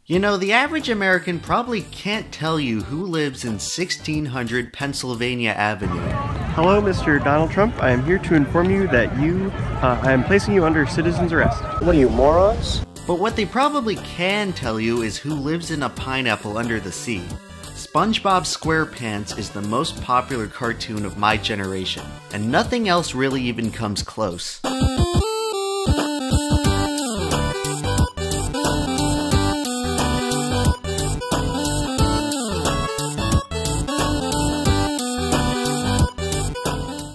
You know, the average American probably can't tell you who lives in 1600 Pennsylvania Avenue. Hello, Mr. Donald Trump. I am here to inform you that I am placing you under citizen's arrest. What are you, morons? But what they probably can tell you is who lives in a pineapple under the sea. Spongebob Squarepants is the most popular cartoon of my generation, and nothing else really even comes close.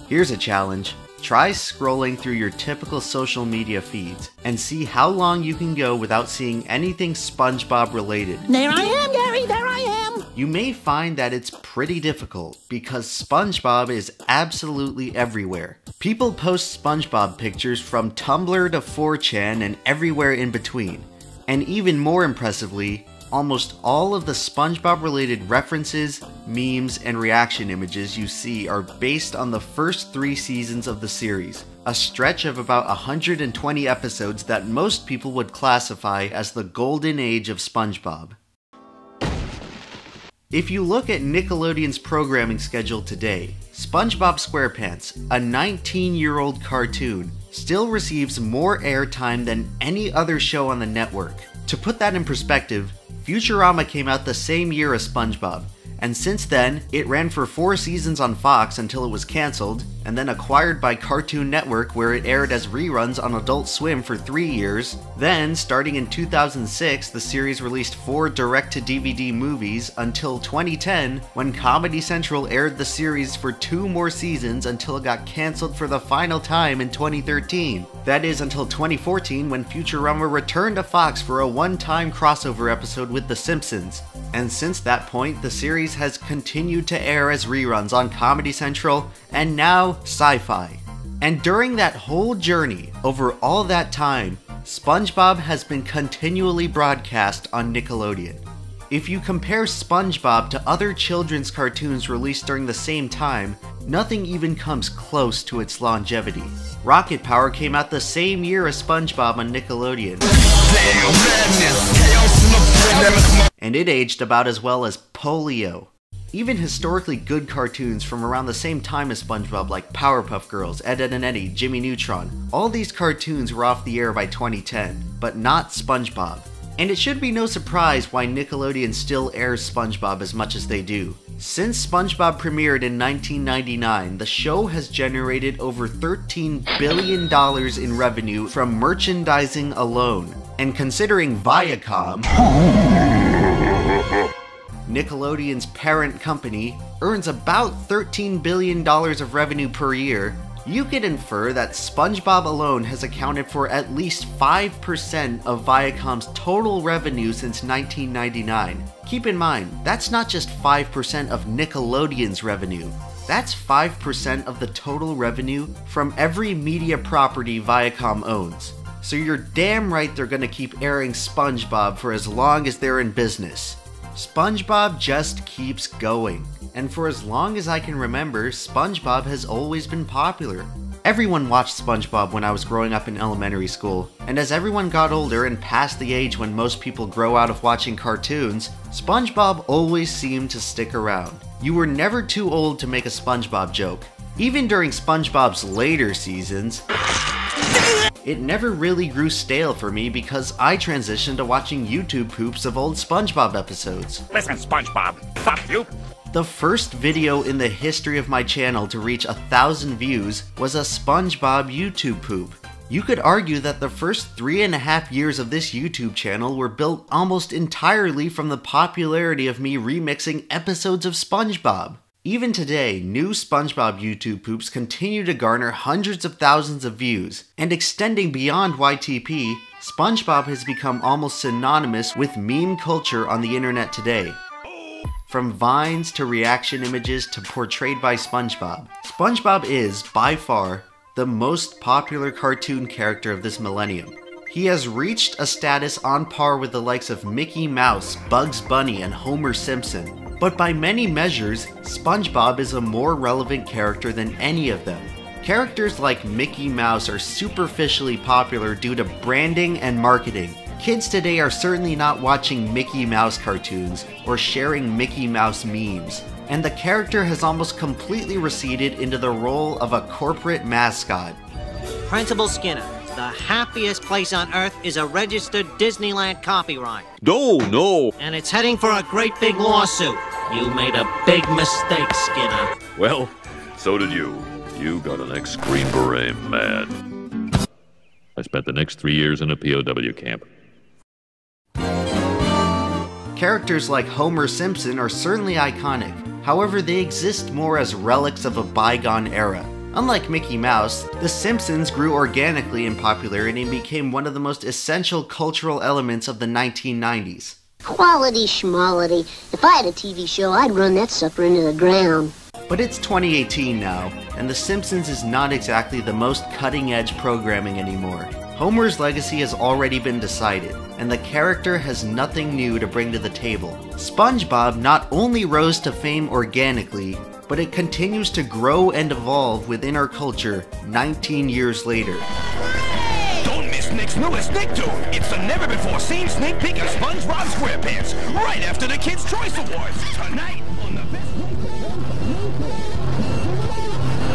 Here's a challenge. Try scrolling through your typical social media feeds and see how long you can go without seeing anything SpongeBob related. There I am, Gary, there I am! You may find that it's pretty difficult because SpongeBob is absolutely everywhere. People post SpongeBob pictures from Tumblr to 4chan and everywhere in between. And even more impressively, almost all of the SpongeBob related references, memes, and reaction images you see are based on the first 3 seasons of the series, a stretch of about 120 episodes that most people would classify as the golden age of SpongeBob. If you look at Nickelodeon's programming schedule today, SpongeBob Squarepants, a 19-year-old cartoon, still receives more airtime than any other show on the network. To put that in perspective, Futurama came out the same year as SpongeBob, and since then, it ran for 4 seasons on Fox until it was cancelled, and then acquired by Cartoon Network where it aired as reruns on Adult Swim for 3 years. Then, starting in 2006, the series released 4 direct-to-DVD movies until 2010, when Comedy Central aired the series for 2 more seasons until it got cancelled for the final time in 2013. That is until 2014 when Futurama returned to Fox for a one-time crossover episode with The Simpsons. And since that point, the series has continued to air as reruns on Comedy Central and now Sci-Fi. And during that whole journey, over all that time, SpongeBob has been continually broadcast on Nickelodeon. If you compare SpongeBob to other children's cartoons released during the same time, nothing even comes close to its longevity. Rocket Power came out the same year as SpongeBob on Nickelodeon, and it aged about as well as Polio. Even historically good cartoons from around the same time as SpongeBob like Powerpuff Girls, Ed, Edd n Eddy, Jimmy Neutron, all these cartoons were off the air by 2010, but not SpongeBob. And it should be no surprise why Nickelodeon still airs SpongeBob as much as they do. Since SpongeBob premiered in 1999, the show has generated over $13 billion in revenue from merchandising alone. And considering Viacom, Nickelodeon's parent company, earns about $13 billion of revenue per year, you could infer that SpongeBob alone has accounted for at least 5% of Viacom's total revenue since 1999. Keep in mind, that's not just 5% of Nickelodeon's revenue. That's 5% of the total revenue from every media property Viacom owns. So you're damn right they're gonna keep airing SpongeBob for as long as they're in business. SpongeBob just keeps going, and for as long as I can remember, SpongeBob has always been popular. Everyone watched SpongeBob when I was growing up in elementary school, and as everyone got older and past the age when most people grow out of watching cartoons, SpongeBob always seemed to stick around. You were never too old to make a SpongeBob joke. Even during SpongeBob's later seasons, it never really grew stale for me because I transitioned to watching YouTube poops of old SpongeBob episodes. Listen, SpongeBob, fuck you! The first video in the history of my channel to reach 1,000 views was a SpongeBob YouTube poop. You could argue that the first 3.5 years of this YouTube channel were built almost entirely from the popularity of me remixing episodes of SpongeBob. Even today, new SpongeBob YouTube poops continue to garner hundreds of thousands of views, and extending beyond YTP, SpongeBob has become almost synonymous with meme culture on the internet today. From vines to reaction images to portrayed by SpongeBob, SpongeBob is, by far, the most popular cartoon character of this millennium. He has reached a status on par with the likes of Mickey Mouse, Bugs Bunny, and Homer Simpson. But by many measures, SpongeBob is a more relevant character than any of them. Characters like Mickey Mouse are superficially popular due to branding and marketing, Kids today are certainly not watching Mickey Mouse cartoons or sharing Mickey Mouse memes, and the character has almost completely receded into the role of a corporate mascot. Principal Skinner, the happiest place on Earth is a registered Disneyland copyright. No. And it's heading for a great big lawsuit. You made a big mistake, Skinner. Well, so did you. You got an ex-Green Beret mad. I spent the next 3 years in a POW camp. Characters like Homer Simpson are certainly iconic, however they exist more as relics of a bygone era. Unlike Mickey Mouse, The Simpsons grew organically in popularity and became one of the most essential cultural elements of the 1990s. Quality schmality. If I had a TV show, I'd run that sucker into the ground. But it's 2018 now, and The Simpsons is not exactly the most cutting-edge programming anymore. Homer's legacy has already been decided, and the character has nothing new to bring to the table. SpongeBob not only rose to fame organically, but it continues to grow and evolve within our culture 19 years later. Don't miss Nick's newest Nicktoon. It's a never-before-seen sneak peek of Spongebob Squarepants, right after the Kids' Choice Awards, tonight on the best...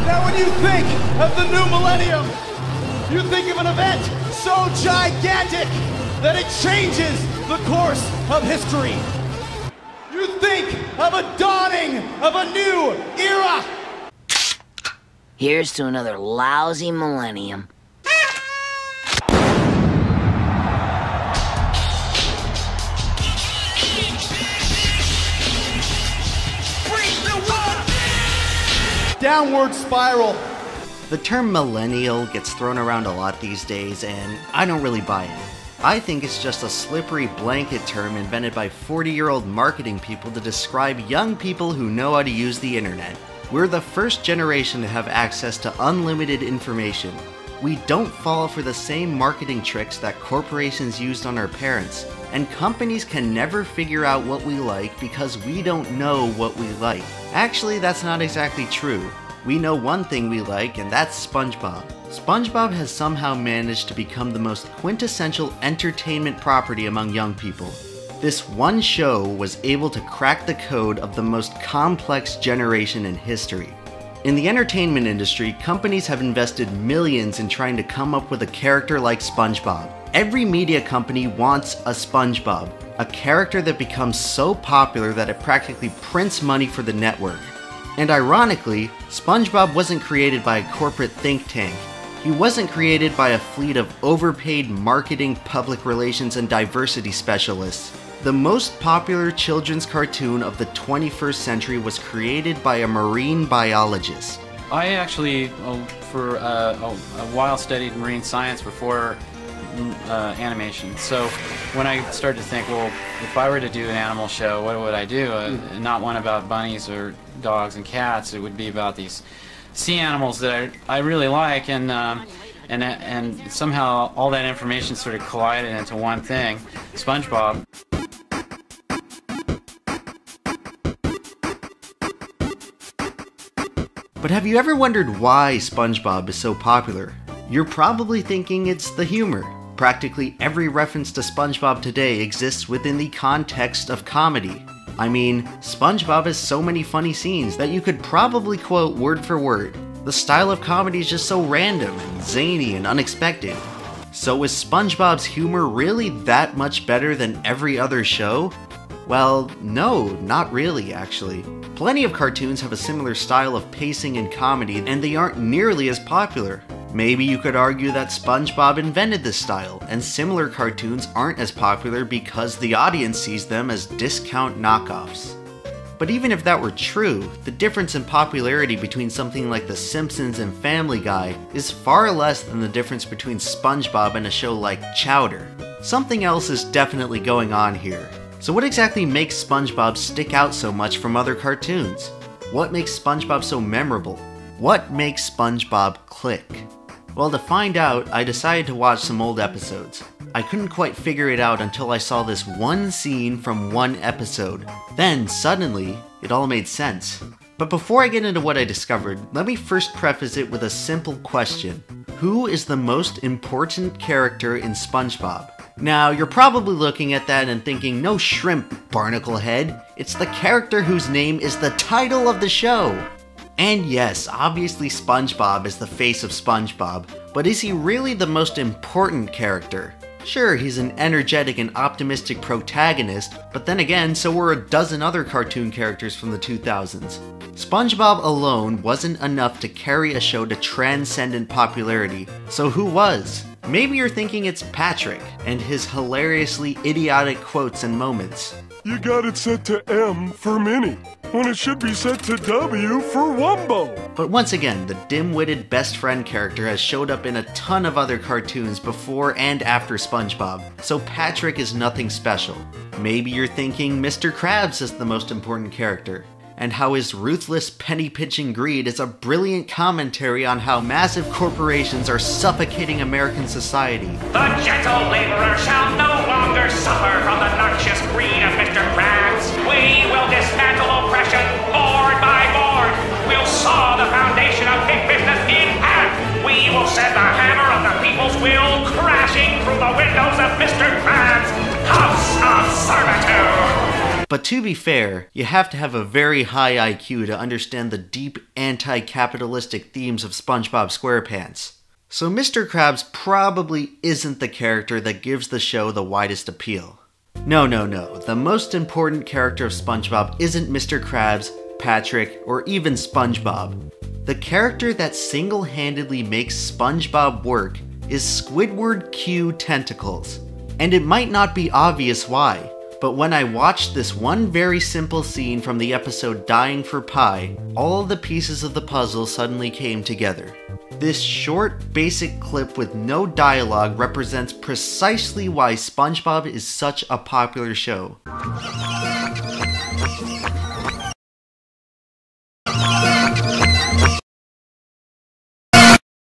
Now when you think of the new millennium, you think of an event so gigantic that it changes the course of history. You think of a dawning of a new era. Here's to another lousy millennium. Downward spiral. The term millennial gets thrown around a lot these days, and I don't really buy it. I think it's just a slippery blanket term invented by 40-year-old marketing people to describe young people who know how to use the internet. We're the first generation to have access to unlimited information. We don't fall for the same marketing tricks that corporations used on our parents, and companies can never figure out what we like because we don't know what we like. Actually, that's not exactly true. We know one thing we like, and that's SpongeBob. SpongeBob has somehow managed to become the most quintessential entertainment property among young people. This one show was able to crack the code of the most complex generation in history. In the entertainment industry, companies have invested millions in trying to come up with a character like SpongeBob. Every media company wants a SpongeBob, a character that becomes so popular that it practically prints money for the network. And ironically, SpongeBob wasn't created by a corporate think tank. He wasn't created by a fleet of overpaid marketing, public relations, and diversity specialists. The most popular children's cartoon of the 21st century was created by a marine biologist. I actually, for a while, studied marine science before animation. So when I started to think, well, if I were to do an animal show, what would I do? Not one about bunnies or dogs and cats. It would be about these sea animals that I really like, and somehow all that information sort of collided into one thing, SpongeBob. But have you ever wondered why SpongeBob is so popular? You're probably thinking it's the humor. Practically every reference to SpongeBob today exists within the context of comedy. I mean, SpongeBob has so many funny scenes that you could probably quote word for word. The style of comedy is just so random and zany and unexpected. So is SpongeBob's humor really that much better than every other show? Well, no, not really actually. Plenty of cartoons have a similar style of pacing and comedy, and they aren't nearly as popular. Maybe you could argue that SpongeBob invented this style, and similar cartoons aren't as popular because the audience sees them as discount knockoffs. But even if that were true, the difference in popularity between something like The Simpsons and Family Guy is far less than the difference between SpongeBob and a show like Chowder. Something else is definitely going on here. So what exactly makes SpongeBob stick out so much from other cartoons? What makes SpongeBob so memorable? What makes SpongeBob click? Well, to find out, I decided to watch some old episodes. I couldn't quite figure it out until I saw this one scene from one episode. Then, suddenly, it all made sense. But before I get into what I discovered, let me first preface it with a simple question. Who is the most important character in SpongeBob? Now, you're probably looking at that and thinking, no shrimp, barnacle head. It's the character whose name is the title of the show. And yes, obviously SpongeBob is the face of SpongeBob, but is he really the most important character? Sure, he's an energetic and optimistic protagonist, but then again, so were a dozen other cartoon characters from the 2000s. SpongeBob alone wasn't enough to carry a show to transcendent popularity, so who was? Maybe you're thinking it's Patrick, and his hilariously idiotic quotes and moments. You got it set to M for Minnie, when it should be set to W for Wumbo. But once again, the dim-witted best friend character has showed up in a ton of other cartoons before and after SpongeBob, so Patrick is nothing special. Maybe you're thinking Mr. Krabs is the most important character, and how his ruthless penny-pinching greed is a brilliant commentary on how massive corporations are suffocating American society. The gentle laborer shall no longer suffer from the noxious greed of Mr. Krabs. We will dismantle oppression board by board. We'll saw the foundation of big business in half. We will send the hammer of the people's will crashing through the windows of Mr. Krabs' house of servitude. But to be fair, you have to have a very high IQ to understand the deep anti-capitalistic themes of Spongebob Squarepants. So Mr. Krabs probably isn't the character that gives the show the widest appeal. No, the most important character of SpongeBob isn't Mr. Krabs, Patrick, or even SpongeBob. The character that single-handedly makes SpongeBob work is Squidward Q Tentacles. And it might not be obvious why. But when I watched this one very simple scene from the episode Dying for Pie, all of the pieces of the puzzle suddenly came together. This short, basic clip with no dialogue represents precisely why SpongeBob is such a popular show.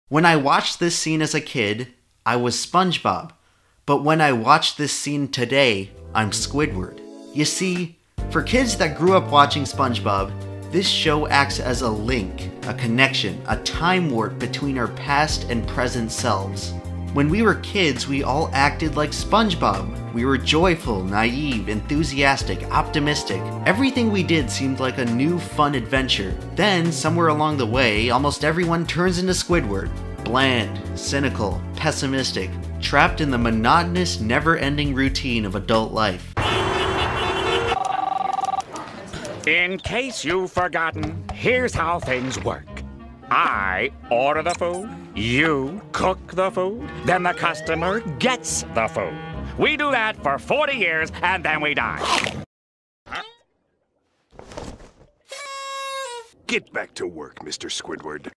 When I watched this scene as a kid, I was SpongeBob. But when I watch this scene today, I'm Squidward. You see, for kids that grew up watching SpongeBob, this show acts as a link, a connection, a time warp between our past and present selves. When we were kids, we all acted like SpongeBob. We were joyful, naive, enthusiastic, optimistic. Everything we did seemed like a new, fun adventure. Then, somewhere along the way, almost everyone turns into Squidward. Bland, cynical, pessimistic, trapped in the monotonous, never-ending routine of adult life. In case you've forgotten, here's how things work. I order the food, you cook the food, then the customer gets the food. We do that for 40 years, and then we die. Get back to work, Mr. Squidward.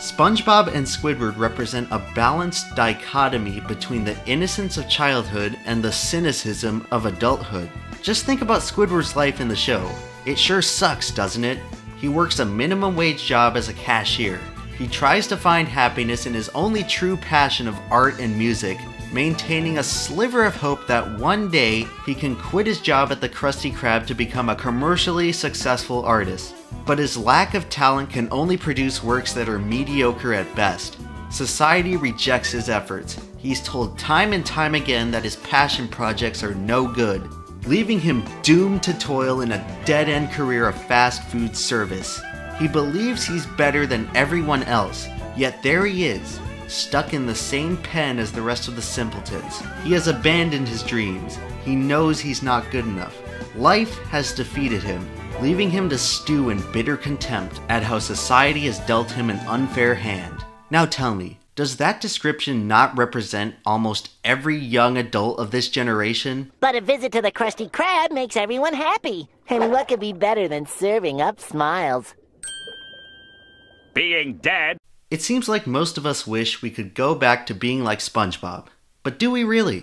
SpongeBob and Squidward represent a balanced dichotomy between the innocence of childhood and the cynicism of adulthood. Just think about Squidward's life in the show. It sure sucks, doesn't it? He works a minimum wage job as a cashier. He tries to find happiness in his only true passion of art and music, maintaining a sliver of hope that one day he can quit his job at the Krusty Krab to become a commercially successful artist. But his lack of talent can only produce works that are mediocre at best. Society rejects his efforts. He's told time and time again that his passion projects are no good, leaving him doomed to toil in a dead-end career of fast food service. He believes he's better than everyone else, yet there he is, stuck in the same pen as the rest of the simpletons. He has abandoned his dreams. He knows he's not good enough. Life has defeated him, leaving him to stew in bitter contempt at how society has dealt him an unfair hand. Now tell me, does that description not represent almost every young adult of this generation? But a visit to the Krusty Krab makes everyone happy. And what could be better than serving up smiles? Being dead. It seems like most of us wish we could go back to being like SpongeBob. But do we really?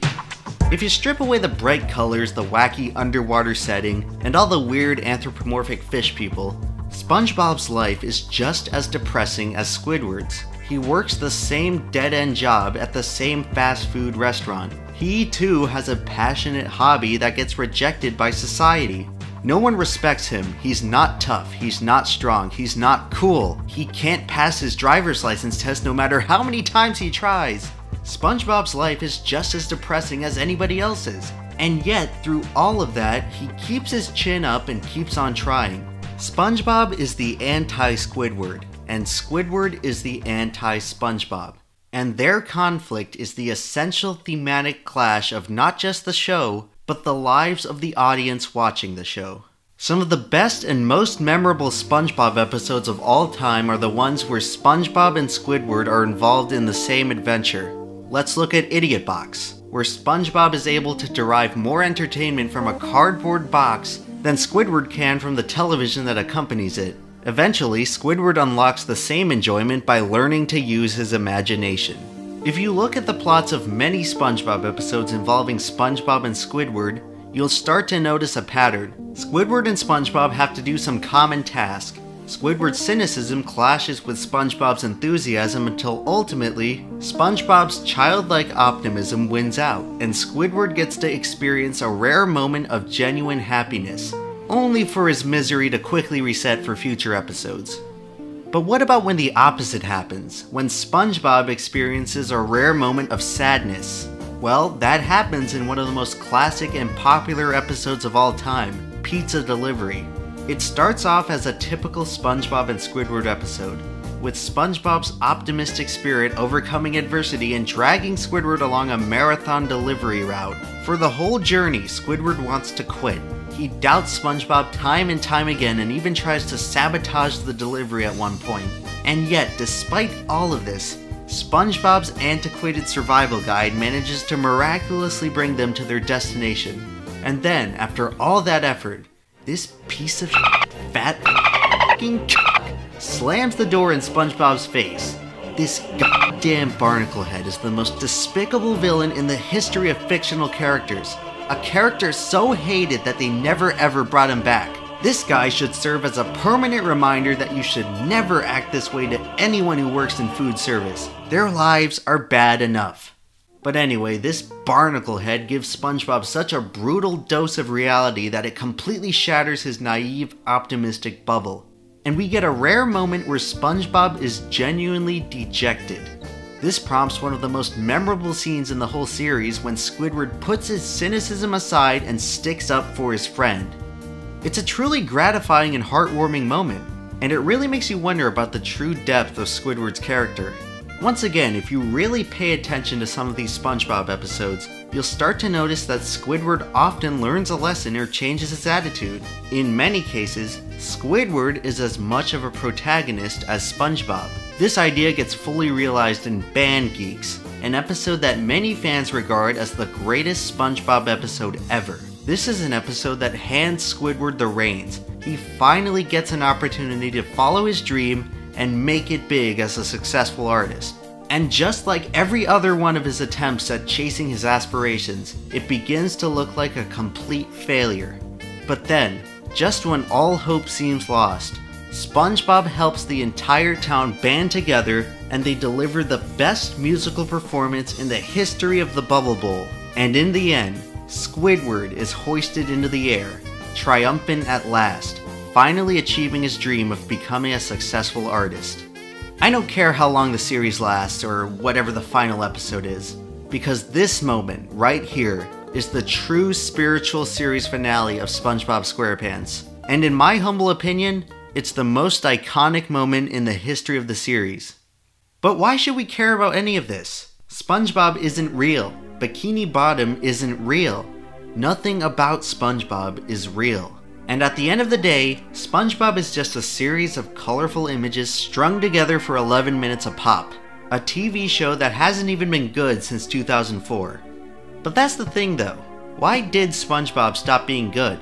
If you strip away the bright colors, the wacky underwater setting, and all the weird anthropomorphic fish people, SpongeBob's life is just as depressing as Squidward's. He works the same dead-end job at the same fast food restaurant. He too has a passionate hobby that gets rejected by society. No one respects him. He's not tough, he's not strong, he's not cool. He can't pass his driver's license test no matter how many times he tries. SpongeBob's life is just as depressing as anybody else's. And yet, through all of that, he keeps his chin up and keeps on trying. SpongeBob is the anti-Squidward, and Squidward is the anti-SpongeBob. And their conflict is the essential thematic clash of not just the show, but the lives of the audience watching the show. Some of the best and most memorable SpongeBob episodes of all time are the ones where SpongeBob and Squidward are involved in the same adventure. Let's look at Idiot Box, where SpongeBob is able to derive more entertainment from a cardboard box than Squidward can from the television that accompanies it. Eventually, Squidward unlocks the same enjoyment by learning to use his imagination. If you look at the plots of many SpongeBob episodes involving SpongeBob and Squidward, you'll start to notice a pattern. Squidward and SpongeBob have to do some common task. Squidward's cynicism clashes with SpongeBob's enthusiasm until ultimately, SpongeBob's childlike optimism wins out, and Squidward gets to experience a rare moment of genuine happiness, only for his misery to quickly reset for future episodes. But what about when the opposite happens? When SpongeBob experiences a rare moment of sadness? Well, that happens in one of the most classic and popular episodes of all time, Pizza Delivery. It starts off as a typical SpongeBob and Squidward episode, with SpongeBob's optimistic spirit overcoming adversity and dragging Squidward along a marathon delivery route. For the whole journey, Squidward wants to quit. He doubts SpongeBob time and time again and even tries to sabotage the delivery at one point. And yet, despite all of this, SpongeBob's antiquated survival guide manages to miraculously bring them to their destination. And then, after all that effort, this piece of fat f***ing slams the door in SpongeBob's face. This goddamn barnacle head is the most despicable villain in the history of fictional characters. A character so hated that they never ever brought him back. This guy should serve as a permanent reminder that you should never act this way to anyone who works in food service. Their lives are bad enough. But anyway, this barnacle head gives SpongeBob such a brutal dose of reality that it completely shatters his naive, optimistic bubble. And we get a rare moment where SpongeBob is genuinely dejected. This prompts one of the most memorable scenes in the whole series when Squidward puts his cynicism aside and sticks up for his friend. It's a truly gratifying and heartwarming moment, and it really makes you wonder about the true depth of Squidward's character. Once again, if you really pay attention to some of these SpongeBob episodes, you'll start to notice that Squidward often learns a lesson or changes his attitude. In many cases, Squidward is as much of a protagonist as SpongeBob. This idea gets fully realized in Band Geeks, an episode that many fans regard as the greatest SpongeBob episode ever. This is an episode that hands Squidward the reins. He finally gets an opportunity to follow his dream and make it big as a successful artist. And just like every other one of his attempts at chasing his aspirations, it begins to look like a complete failure. But then, just when all hope seems lost, SpongeBob helps the entire town band together and they deliver the best musical performance in the history of the Bubble Bowl. And in the end, Squidward is hoisted into the air, triumphant at last, finally achieving his dream of becoming a successful artist. I don't care how long the series lasts or whatever the final episode is, because this moment right here is the true spiritual series finale of SpongeBob SquarePants. And in my humble opinion, it's the most iconic moment in the history of the series. But why should we care about any of this? SpongeBob isn't real. Bikini Bottom isn't real. Nothing about SpongeBob is real. And at the end of the day, SpongeBob is just a series of colorful images strung together for 11 minutes a pop. A TV show that hasn't even been good since 2004. But that's the thing though. Why did SpongeBob stop being good?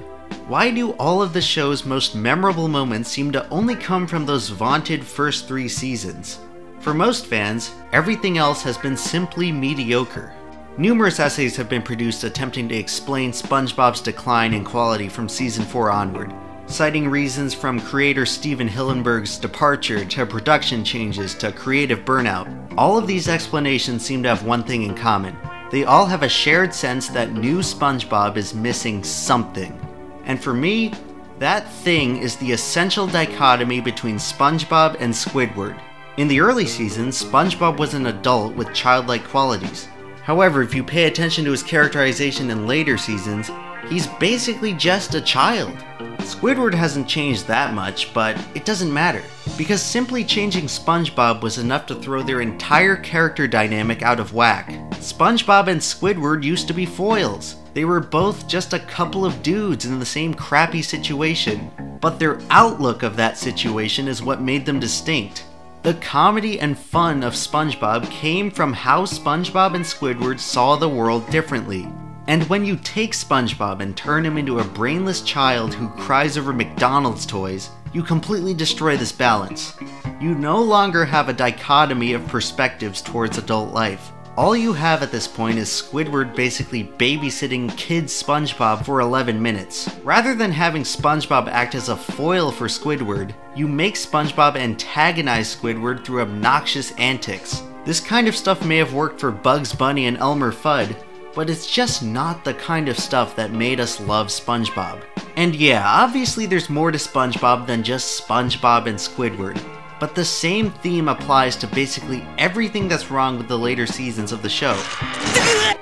Why do all of the show's most memorable moments seem to only come from those vaunted first 3 seasons? For most fans, everything else has been simply mediocre. Numerous essays have been produced attempting to explain SpongeBob's decline in quality from Season 4 onward, citing reasons from creator Steven Hillenburg's departure to production changes to creative burnout. All of these explanations seem to have one thing in common. They all have a shared sense that new SpongeBob is missing something. And for me, that thing is the essential dichotomy between SpongeBob and Squidward. In the early seasons, SpongeBob was an adult with childlike qualities. However, if you pay attention to his characterization in later seasons, he's basically just a child. Squidward hasn't changed that much, but it doesn't matter, because simply changing SpongeBob was enough to throw their entire character dynamic out of whack. SpongeBob and Squidward used to be foils. They were both just a couple of dudes in the same crappy situation, but their outlook of that situation is what made them distinct. The comedy and fun of SpongeBob came from how SpongeBob and Squidward saw the world differently. And when you take SpongeBob and turn him into a brainless child who cries over McDonald's toys, you completely destroy this balance. You no longer have a dichotomy of perspectives towards adult life. All you have at this point is Squidward basically babysitting kid SpongeBob for 11 minutes. Rather than having SpongeBob act as a foil for Squidward, you make SpongeBob antagonize Squidward through obnoxious antics. This kind of stuff may have worked for Bugs Bunny and Elmer Fudd, but it's just not the kind of stuff that made us love SpongeBob. And yeah, obviously there's more to SpongeBob than just SpongeBob and Squidward, but the same theme applies to basically everything that's wrong with the later seasons of the show.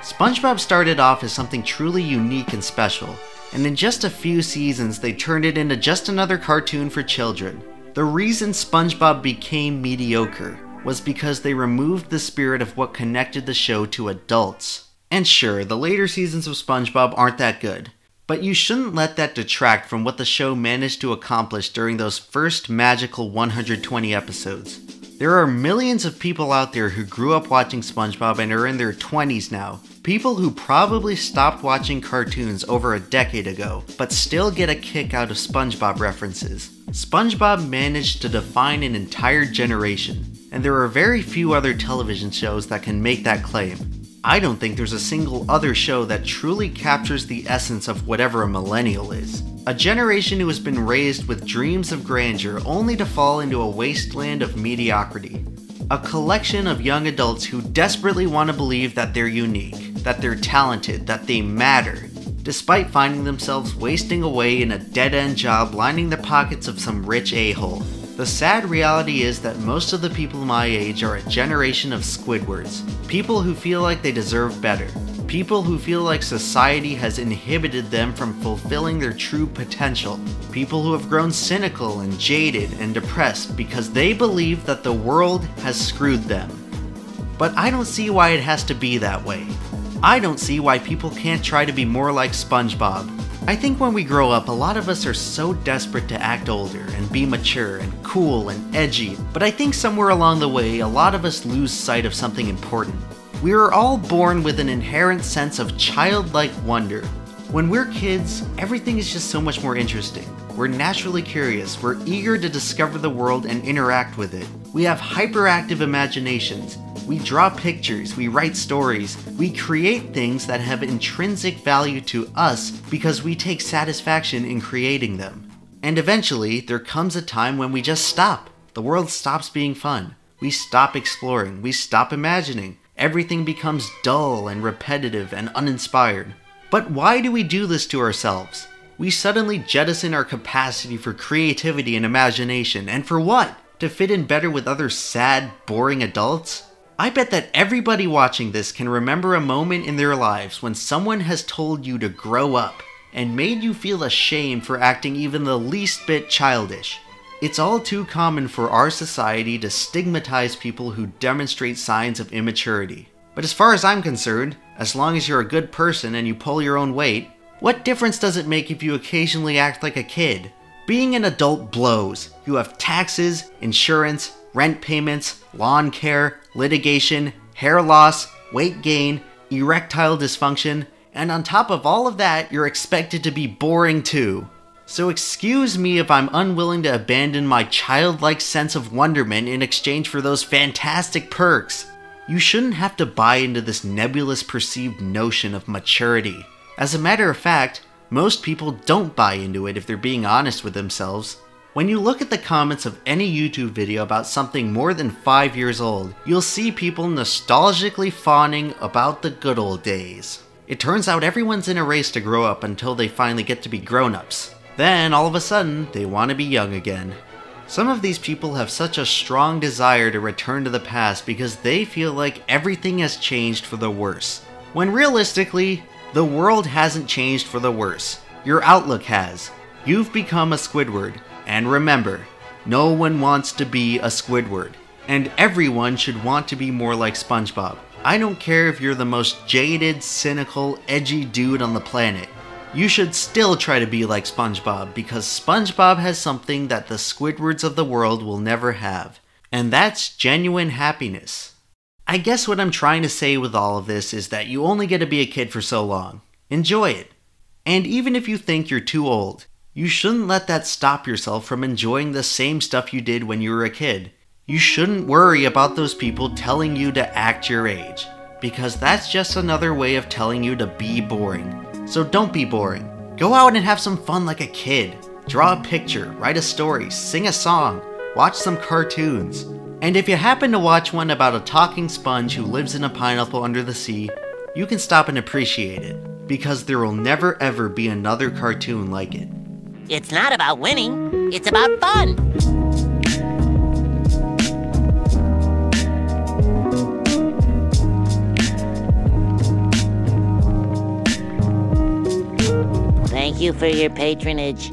SpongeBob started off as something truly unique and special, and in just a few seasons they turned it into just another cartoon for children. The reason SpongeBob became mediocre was because they removed the spirit of what connected the show to adults. And sure, the later seasons of SpongeBob aren't that good, but you shouldn't let that detract from what the show managed to accomplish during those first magical 120 episodes. There are millions of people out there who grew up watching SpongeBob and are in their 20s now. People who probably stopped watching cartoons over a decade ago, but still get a kick out of SpongeBob references. SpongeBob managed to define an entire generation, and there are very few other television shows that can make that claim. I don't think there's a single other show that truly captures the essence of whatever a millennial is. A generation who has been raised with dreams of grandeur only to fall into a wasteland of mediocrity. A collection of young adults who desperately want to believe that they're unique, that they're talented, that they matter, despite finding themselves wasting away in a dead-end job lining the pockets of some rich a-hole. The sad reality is that most of the people my age are a generation of Squidwards. People who feel like they deserve better. People who feel like society has inhibited them from fulfilling their true potential. People who have grown cynical and jaded and depressed because they believe that the world has screwed them. But I don't see why it has to be that way. I don't see why people can't try to be more like SpongeBob. I think when we grow up, a lot of us are so desperate to act older and be mature and cool and edgy, but I think somewhere along the way, a lot of us lose sight of something important. We are all born with an inherent sense of childlike wonder. When we're kids, everything is just so much more interesting. We're naturally curious, we're eager to discover the world and interact with it. We have hyperactive imaginations. We draw pictures, we write stories, we create things that have intrinsic value to us because we take satisfaction in creating them. And eventually, there comes a time when we just stop. The world stops being fun. We stop exploring, we stop imagining. Everything becomes dull and repetitive and uninspired. But why do we do this to ourselves? We suddenly jettison our capacity for creativity and imagination, and for what? To fit in better with other sad, boring adults? I bet that everybody watching this can remember a moment in their lives when someone has told you to grow up and made you feel ashamed for acting even the least bit childish. It's all too common for our society to stigmatize people who demonstrate signs of immaturity. But as far as I'm concerned, as long as you're a good person and you pull your own weight, what difference does it make if you occasionally act like a kid? Being an adult blows. You have taxes, insurance, rent payments, lawn care, litigation, hair loss, weight gain, erectile dysfunction, and on top of all of that, you're expected to be boring too. So excuse me if I'm unwilling to abandon my childlike sense of wonderment in exchange for those fantastic perks. You shouldn't have to buy into this nebulous perceived notion of maturity. As a matter of fact, most people don't buy into it if they're being honest with themselves. When you look at the comments of any YouTube video about something more than 5 years old, you'll see people nostalgically fawning about the good old days. It turns out everyone's in a race to grow up until they finally get to be grown-ups. Then, all of a sudden, they want to be young again. Some of these people have such a strong desire to return to the past because they feel like everything has changed for the worse. When realistically, the world hasn't changed for the worse. Your outlook has. You've become a Squidward. And remember, no one wants to be a Squidward. And everyone should want to be more like SpongeBob. I don't care if you're the most jaded, cynical, edgy dude on the planet. You should still try to be like SpongeBob because SpongeBob has something that the Squidwards of the world will never have. And that's genuine happiness. I guess what I'm trying to say with all of this is that you only get to be a kid for so long. Enjoy it. And even if you think you're too old, you shouldn't let that stop yourself from enjoying the same stuff you did when you were a kid. You shouldn't worry about those people telling you to act your age, because that's just another way of telling you to be boring. So don't be boring. Go out and have some fun like a kid. Draw a picture, write a story, sing a song, watch some cartoons. And if you happen to watch one about a talking sponge who lives in a pineapple under the sea, you can stop and appreciate it, because there will never ever be another cartoon like it. It's not about winning, it's about fun. Thank you for your patronage.